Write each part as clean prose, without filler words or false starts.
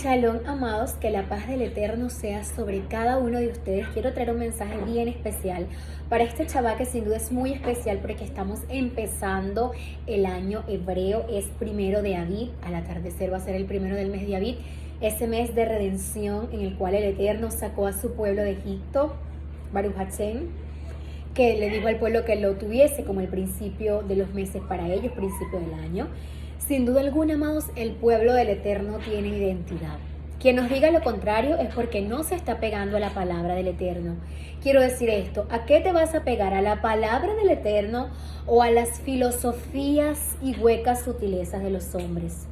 Shalom, amados, que la paz del Eterno sea sobre cada uno de ustedes. Quiero traer un mensaje bien especial para este Shabbat, que sin duda es muy especial porque estamos empezando el año hebreo. Es primero de Aviv, al atardecer va a ser el primero del mes de Aviv, ese mes de redención en el cual el Eterno sacó a su pueblo de Egipto, Baruch Hashem, que le dijo al pueblo que lo tuviese como el principio de los meses para ellos, principio del año. Sin duda alguna, amados, el pueblo del Eterno tiene identidad. Quien nos diga lo contrario es porque no se está pegando a la palabra del Eterno. Quiero decir esto, ¿a qué te vas a pegar? ¿A la palabra del Eterno o a las filosofías y huecas sutilezas de los hombres?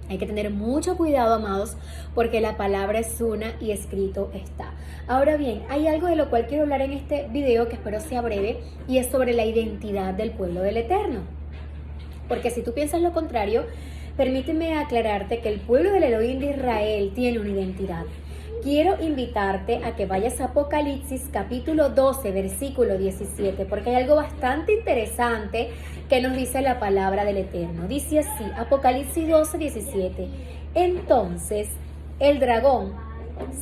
Hay que tener mucho cuidado, amados, porque la palabra es una y escrito está. Ahora bien, hay algo de lo cual quiero hablar en este video que espero sea breve, y es sobre la identidad del pueblo del Eterno. Porque si tú piensas lo contrario, permíteme aclararte que el pueblo del Elohim de Israel tiene una identidad. Quiero invitarte a que vayas a Apocalipsis capítulo 12, versículo 17, porque hay algo bastante interesante que nos dice la palabra del Eterno. Dice así, Apocalipsis 12, 17. Entonces el dragón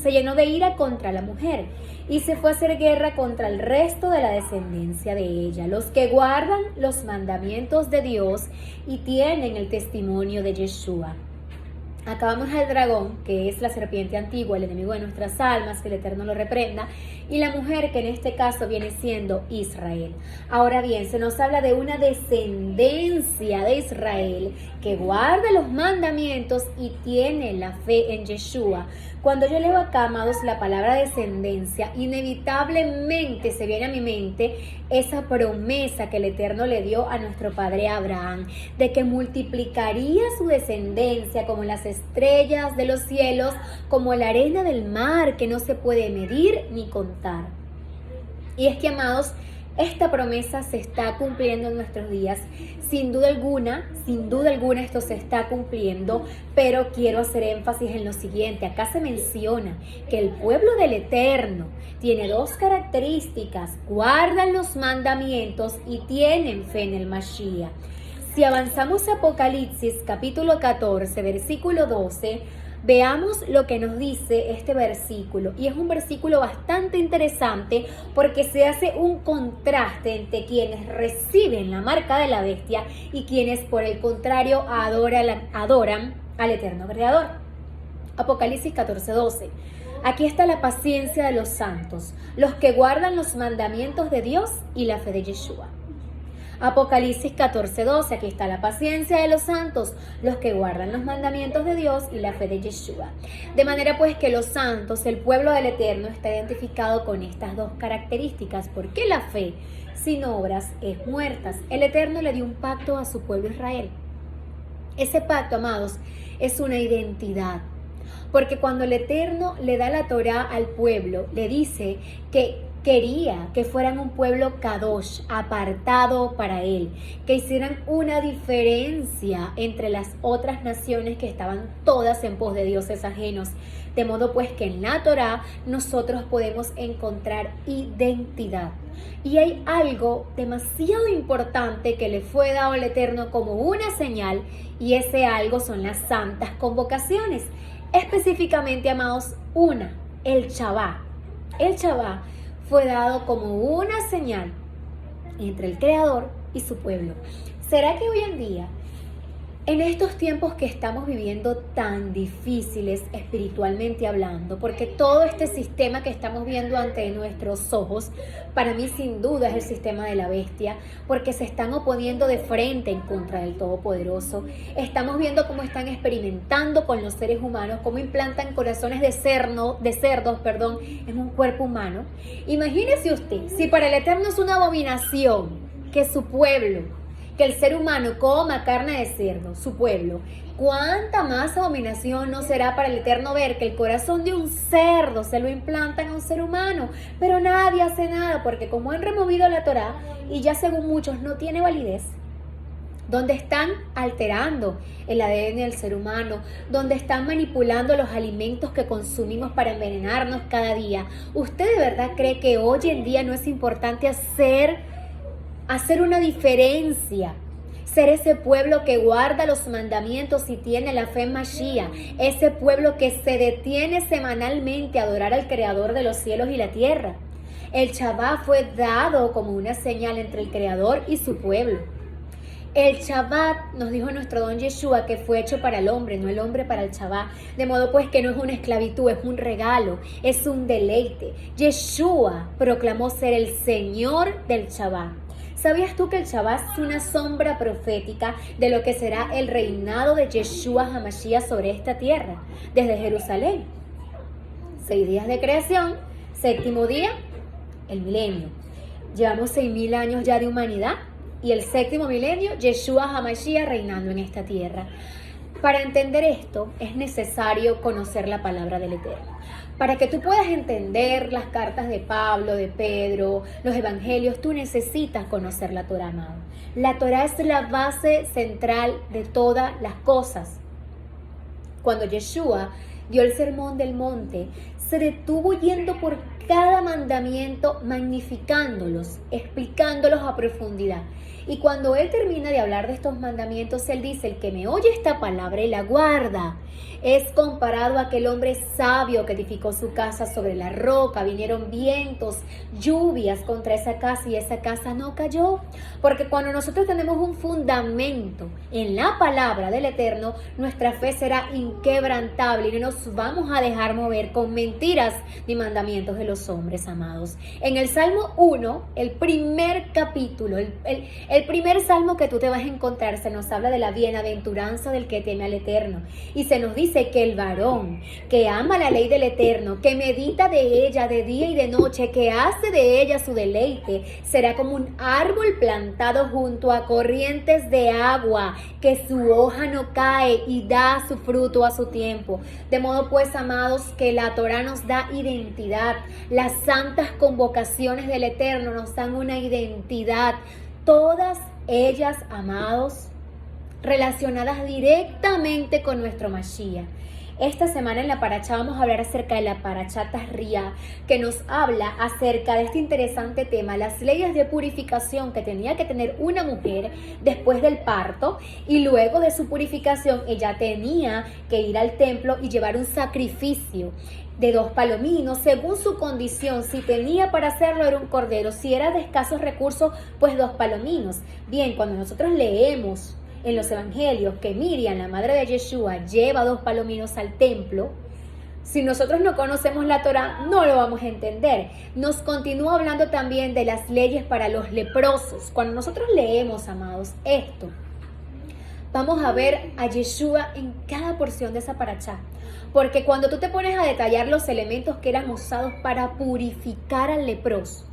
se llenó de ira contra la mujer y se fue a hacer guerra contra el resto de la descendencia de ella, los que guardan los mandamientos de Dios y tienen el testimonio de Yeshua. Acabamos al dragón, que es la serpiente antigua, el enemigo de nuestras almas, que el Eterno lo reprenda, y la mujer, que en este caso viene siendo Israel. Ahora bien, se nos habla de una descendencia de Israel que guarda los mandamientos y tiene la fe en Yeshua. Cuando yo leo acá, amados, la palabra descendencia, inevitablemente se viene a mi mente esa promesa que el Eterno le dio a nuestro padre Abraham, de que multiplicaría su descendencia como las estrellas de los cielos, como la arena del mar que no se puede medir ni contar. Y es que, amados, esta promesa se está cumpliendo en nuestros días. Sin duda alguna esto se está cumpliendo, pero quiero hacer énfasis en lo siguiente. Acá se menciona que el pueblo del Eterno tiene dos características: guardan los mandamientos y tienen fe en el Mashiach. Si avanzamos a Apocalipsis capítulo 14, versículo 12, veamos lo que nos dice este versículo. Y es un versículo bastante interesante porque se hace un contraste entre quienes reciben la marca de la bestia y quienes, por el contrario, adoran al eterno creador. Apocalipsis 14, 12. Aquí está la paciencia de los santos, los que guardan los mandamientos de Dios y la fe de Yeshua. Apocalipsis 14, 12, aquí está la paciencia de los santos, los que guardan los mandamientos de Dios y la fe de Yeshua. De manera pues que los santos, el pueblo del Eterno, está identificado con estas dos características, porque la fe sin obras es muerta. El Eterno le dio un pacto a su pueblo Israel. Ese pacto, amados, es una identidad. Porque cuando el Eterno le da la Torá al pueblo, le dice que quería que fueran un pueblo kadosh, apartado para él, que hicieran una diferencia entre las otras naciones que estaban todas en pos de dioses ajenos. De modo pues que en la Torá nosotros podemos encontrar identidad. Y hay algo demasiado importante que le fue dado al Eterno como una señal, y ese algo son las santas convocaciones. Específicamente, amados, el Shabbat. El Shabbat fue dado como una señal entre el Creador y su pueblo. ¿Será que hoy en día, en estos tiempos que estamos viviendo tan difíciles espiritualmente hablando, porque todo este sistema que estamos viendo ante nuestros ojos, para mí sin duda es el sistema de la bestia, porque se están oponiendo de frente en contra del Todopoderoso? Estamos viendo cómo están experimentando con los seres humanos, cómo implantan corazones de cerdos, en un cuerpo humano. Imagínese usted, si para el Eterno es una abominación que su pueblo, que el ser humano coma carne de cerdo, su pueblo, ¿cuánta más abominación no será para el Eterno ver que el corazón de un cerdo se lo implantan a un ser humano? Pero nadie hace nada, porque como han removido la Torá y ya según muchos no tiene validez, donde están alterando el ADN del ser humano, donde están manipulando los alimentos que consumimos para envenenarnos cada día, ¿usted de verdad cree que hoy en día no es importante hacer una diferencia? ser ese pueblo que guarda los mandamientos y tiene la fe en Mashiach, ese pueblo que se detiene semanalmente a adorar al Creador de los cielos y la tierra. El Shabbat fue dado como una señal entre el Creador y su pueblo. El Shabbat, nos dijo nuestro don Yeshua, que fue hecho para el hombre, no el hombre para el Shabbat. De modo pues que no es una esclavitud, es un regalo, es un deleite. Yeshua proclamó ser el Señor del Shabbat. ¿Sabías tú que el Shabbat es una sombra profética de lo que será el reinado de Yeshua HaMashiach sobre esta tierra, desde Jerusalén? 6 días de creación, 7º día, el milenio. Llevamos 6.000 años ya de humanidad y el 7º milenio, Yeshua HaMashiach reinando en esta tierra. Para entender esto es necesario conocer la palabra del Eterno. Para que tú puedas entender las cartas de Pablo, de Pedro, los evangelios, tú necesitas conocer la Torah, amado. La Torah es la base central de todas las cosas. Cuando Yeshua dio el sermón del monte, se detuvo yendo por cada mandamiento, magnificándolos, explicándolos a profundidad. Y cuando él termina de hablar de estos mandamientos, él dice: el que me oye esta palabra y la guarda, es comparado a aquel hombre sabio que edificó su casa sobre la roca. Vinieron vientos, lluvias contra esa casa y esa casa no cayó. Porque cuando nosotros tenemos un fundamento en la palabra del Eterno, nuestra fe será inquebrantable y no nos vamos a dejar mover con mentiras ni mandamientos de los hombres, amados. En el Salmo 1, el primer capítulo, el primer salmo que tú te vas a encontrar, se nos habla de la bienaventuranza del que teme al Eterno. Y se nos dice que el varón que ama la ley del Eterno, que medita de ella de día y de noche, que hace de ella su deleite, será como un árbol plantado junto a corrientes de agua, que su hoja no cae y da su fruto a su tiempo. De modo pues, amados, que la Torah nos da identidad. Las santas convocaciones del Eterno nos dan una identidad. Todas ellas, amados, relacionadas directamente con nuestro Mashiach. Esta semana en la Parashá vamos a hablar acerca de la Parashá Tahriah, que nos habla acerca de este interesante tema, las leyes de purificación que tenía que tener una mujer después del parto, y luego de su purificación ella tenía que ir al templo y llevar un sacrificio de 2 palominos, según su condición. Si tenía para hacerlo era un cordero, si era de escasos recursos, pues 2 palominos. Bien, cuando nosotros leemos en los evangelios que Miriam, la madre de Yeshua, lleva 2 palominos al templo, si nosotros no conocemos la Torah, no lo vamos a entender. Nos continúa hablando también de las leyes para los leprosos. Cuando nosotros leemos, amados, esto, vamos a ver a Yeshua en cada porción de esa parashá. Porque cuando tú te pones a detallar los elementos que eran usados para purificar al leproso,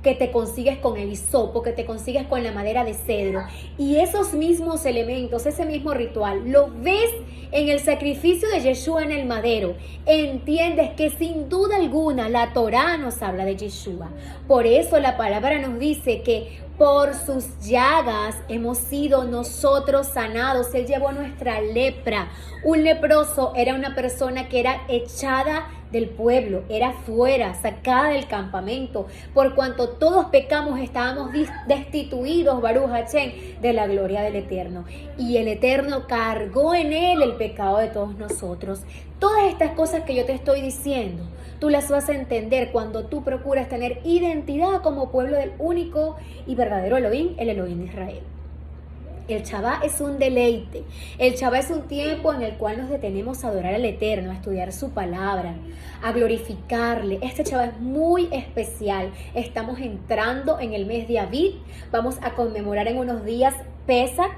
que te consigues con el hisopo, que te consigues con la madera de cedro, y esos mismos elementos, ese mismo ritual, lo ves en el sacrificio de Yeshua en el madero, entiendes que sin duda alguna la Torá nos habla de Yeshua. Por eso la palabra nos dice que por sus llagas hemos sido nosotros sanados. Él llevó nuestra lepra. Un leproso era una persona que era echada del pueblo, era fuera, sacada del campamento. Por cuanto todos pecamos, estábamos destituidos, Baruch Hashem, de la gloria del Eterno. Y el Eterno cargó en él el pecado de todos nosotros. Todas estas cosas que yo te estoy diciendo, tú las vas a entender cuando tú procuras tener identidad como pueblo del único y verdadero Elohim, el Elohim de Israel. El Shabbat es un deleite. El Shabbat es un tiempo en el cual nos detenemos a adorar al Eterno, a estudiar su palabra, a glorificarle. Este Shabbat es muy especial. Estamos entrando en el mes de Aviv. Vamos a conmemorar en unos días Pesach,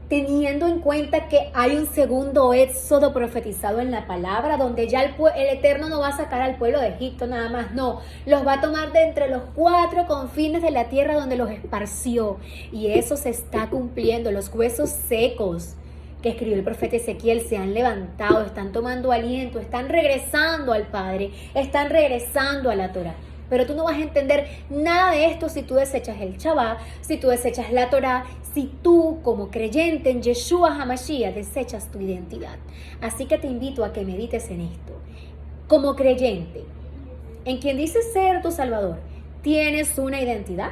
teniendo en cuenta que hay un segundo éxodo profetizado en la palabra, donde ya el Eterno no va a sacar al pueblo de Egipto nada más, no, los va a tomar de entre los 4 confines de la tierra donde los esparció, y eso se está cumpliendo. Los huesos secos que escribió el profeta Ezequiel se han levantado, están tomando aliento, están regresando al Padre, están regresando a la Torah. Pero tú no vas a entender nada de esto si tú desechas el Shabbat, si tú desechas la Torah, si tú como creyente en Yeshua HaMashiach desechas tu identidad. Así que te invito a que medites en esto. Como creyente, en quien dices ser tu Salvador, ¿tienes una identidad?